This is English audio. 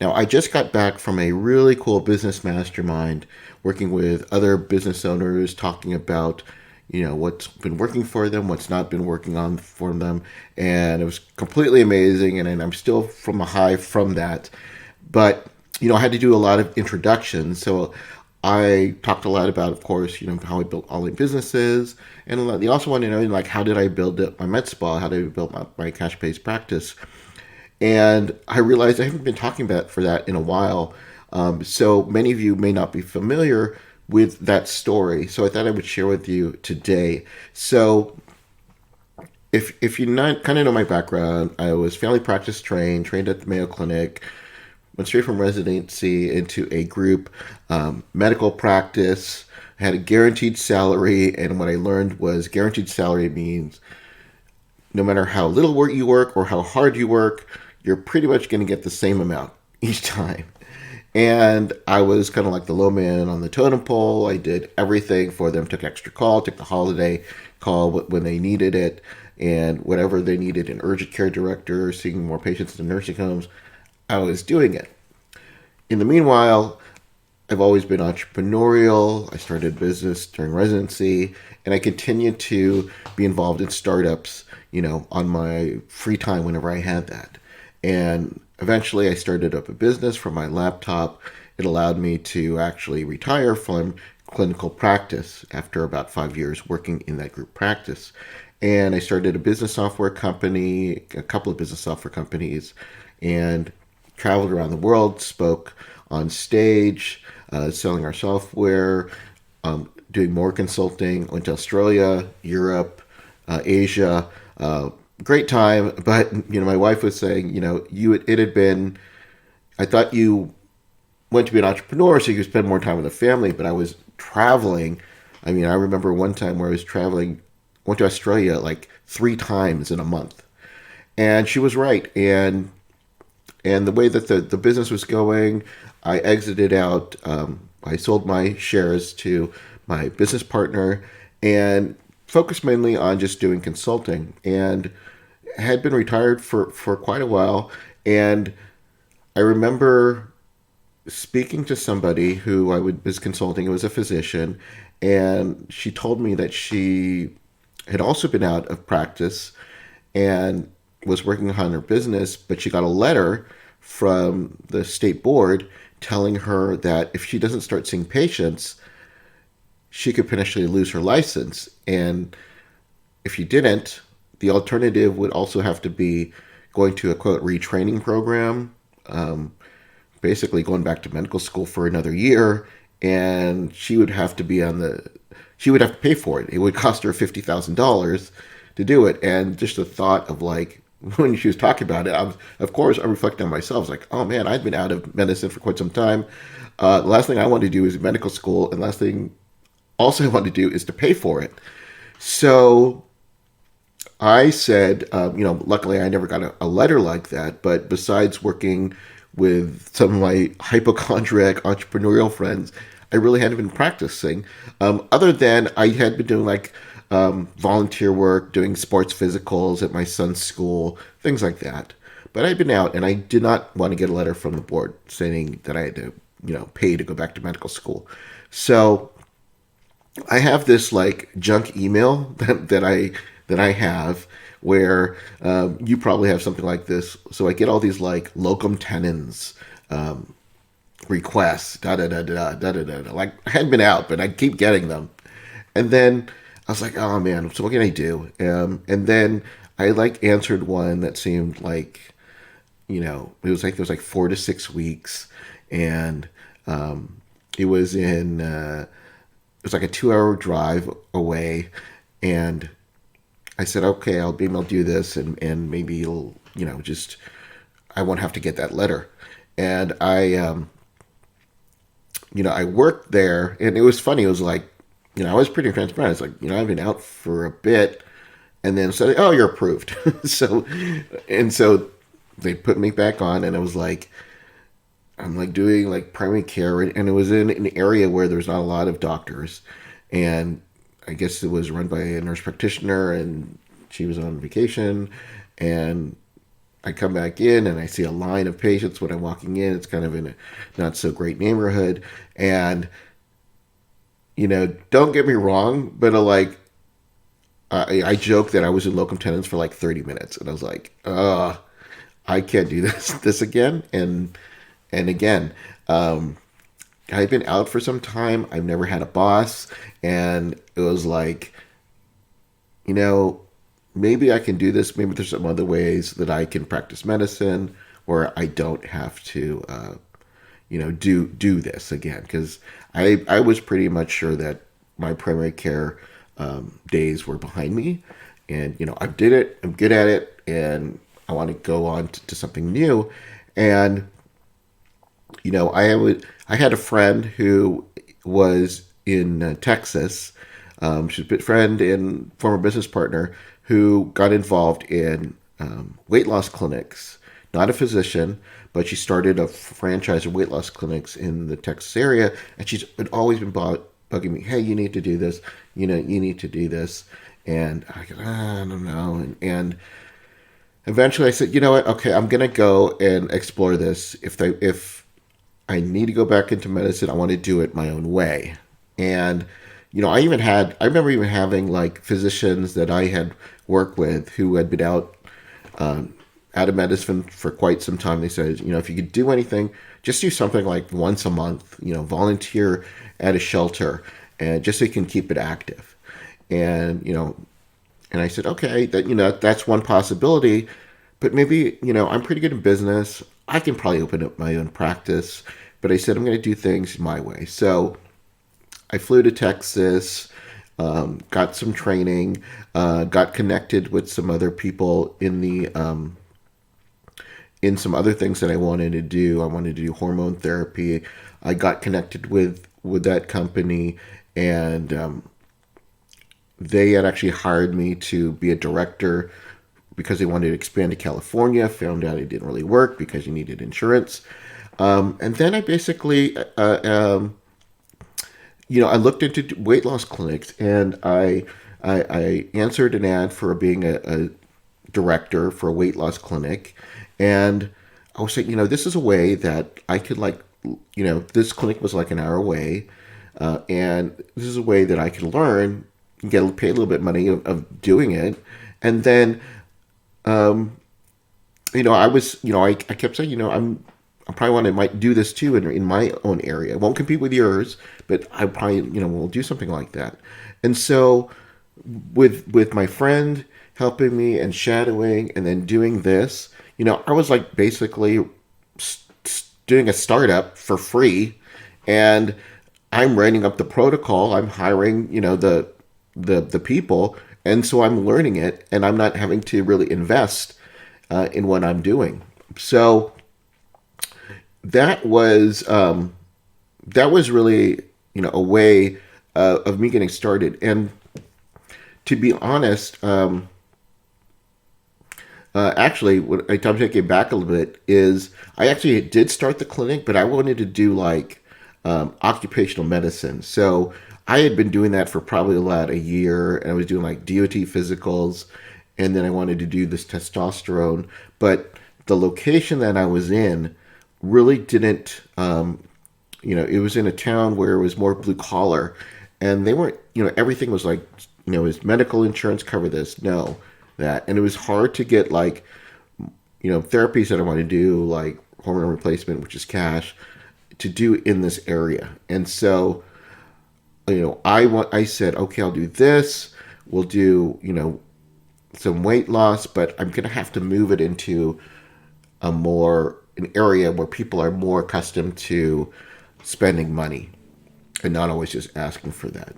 Now, I just got back from a really cool business mastermind working with other business owners, talking about, what's been working for them, what's not been working on for them. And it was completely amazing. And I'm still from a high from that. But, I had to do a lot of introductions. So I talked a lot about, of course, how I built online businesses. And they also want to know, like, how did I build my med spa? How did I build my cash-based practice? And I realized I haven't been talking about for that in a while. So many of you may not be familiar with that story. So I thought I would share with you today. So if you not kind of know my background, I was family practice trained at the Mayo Clinic, went straight from residency into a group medical practice, had a guaranteed salary. And what I learned was guaranteed salary means no matter how little work you work or how hard you work, you're pretty much going to get the same amount each time. And I was kind of like the low man on the totem pole. I did everything for them, took extra call, took the holiday call when they needed it, and whatever they needed, an urgent care director, seeing more patients in nursing homes, I was doing it. In the meanwhile, I've always been entrepreneurial. I started a business during residency, and I continued to be involved in startups, on my free time whenever I had that. And eventually I started up a business from my laptop. It allowed me to actually retire from clinical practice after about 5 years working in that group practice. And I started a business software company, a couple of business software companies, and traveled around the world, spoke on stage, selling our software, doing more consulting, went to Australia, Europe, Asia. Great time, but my wife was saying, it had been. I thought you went to be an entrepreneur so you could spend more time with the family, but I was traveling. I mean, I remember one time where I was traveling, went to Australia like 3 times in a month, and she was right. And the way that the business was going, I exited out. I sold my shares to my business partner and focused mainly on just doing consulting, and had been retired for quite a while. And I remember speaking to somebody who was consulting. It was a physician, and she told me that she had also been out of practice and was working on her business, but she got a letter from the state board telling her that if she doesn't start seeing patients, she could potentially lose her license. And if she didn't, the alternative would also have to be going to a quote retraining program, basically going back to medical school for another year, and she would have to she would have to pay for it. It would cost her $50,000 to do it. And just the thought of like, when she was talking about it, of course, I reflected on myself. I was like, oh man, I've been out of medicine for quite some time. The last thing I want to do is medical school, and last thing also I want to do is to pay for it. So I said, luckily I never got a letter like that, but besides working with some of my hypochondriac entrepreneurial friends, I really hadn't been practicing. Other than I had been doing like volunteer work, doing sports physicals at my son's school, things like that. But I'd been out, and I did not want to get a letter from the board saying that I had to, pay to go back to medical school. So I have this like junk email that I have where you probably have something like this. So I get all these like locum tenens requests, da da da da da da da. Like I hadn't been out, but I keep getting them, and then I was like, oh man, so what can I do? And then I like answered one that seemed like, it was like 4 to 6 weeks, and it was it was like a 2 hour drive away, and I said, okay, I'll be able to do this, and maybe you'll, just I won't have to get that letter. And I worked there, and it was funny. It was like, I was pretty transparent. It's like, I've been out for a bit, and then said, oh, you're approved. so they put me back on, and it was like, I'm like doing like primary care, and it was in an area where there's not a lot of doctors, and I guess it was run by a nurse practitioner, and she was on vacation, and I come back in and I see a line of patients when I'm walking in. It's kind of in a not so great neighborhood. And, don't get me wrong, but I joke that I was in locum tenens for like 30 minutes. And I was like, I can't do this again. And again, I've been out for some time. I've never had a boss. And it was like, you know, maybe I can do this. Maybe there's some other ways that I can practice medicine where I don't have to, do this again. Because I was pretty much sure that my primary care days were behind me, and I did it. I'm good at it, and I want to go on to something new. And I had a friend who was in Texas. She's a friend and former business partner who got involved in weight loss clinics. Not a physician, but she started a franchise of weight loss clinics in the Texas area, and she's always been bugging me. Hey, you need to do this. You need to do this. And I go, I don't know. And eventually I said, you know what? Okay, I'm gonna go and explore this. If I need to go back into medicine, I want to do it my own way. And I remember even having like physicians that I had worked with who had been out of medicine for quite some time. They said, if you could do anything, just do something like once a month, volunteer at a shelter, and just so you can keep it active. And I said, okay, that's one possibility, but maybe, I'm pretty good in business. I can probably open up my own practice, but I said, I'm going to do things my way. So I flew to Texas, got some training, got connected with some other people in some other things that I wanted to do. I wanted to do hormone therapy. I got connected with that company, and they had actually hired me to be a director because they wanted to expand to California. Found out it didn't really work because you needed insurance. And then I basically, I looked into weight loss clinics, and I answered an ad for being a director for a weight loss clinic. And I was saying, this is a way that I could this clinic was like an hour away. And this is a way that I could learn, get paid a little bit of money of doing it. And then, I kept saying, I probably might do this too in my own area. I won't compete with yours, but I probably, will do something like that. And so with my friend helping me and shadowing and then doing this, I was like basically doing a startup for free, and I'm writing up the protocol. I'm hiring, the people, and so I'm learning it, and I'm not having to really invest in what I'm doing. So that was really a way of me getting started. And to be honest, actually, what I'm taking it back a little bit is I actually did start the clinic, but I wanted to do like occupational medicine. So I had been doing that for probably about a year, and I was doing like DOT physicals, and then I wanted to do this testosterone. But the location that I was in really didn't, it was in a town where it was more blue collar, and they weren't, everything was like, is medical insurance cover this? No, that. And it was hard to get like, therapies that I want to do, like hormone replacement, which is cash, to do in this area. And so, I said, okay, I'll do this. We'll do, some weight loss, but I'm going to have to move it into an area where people are more accustomed to spending money and not always just asking for that.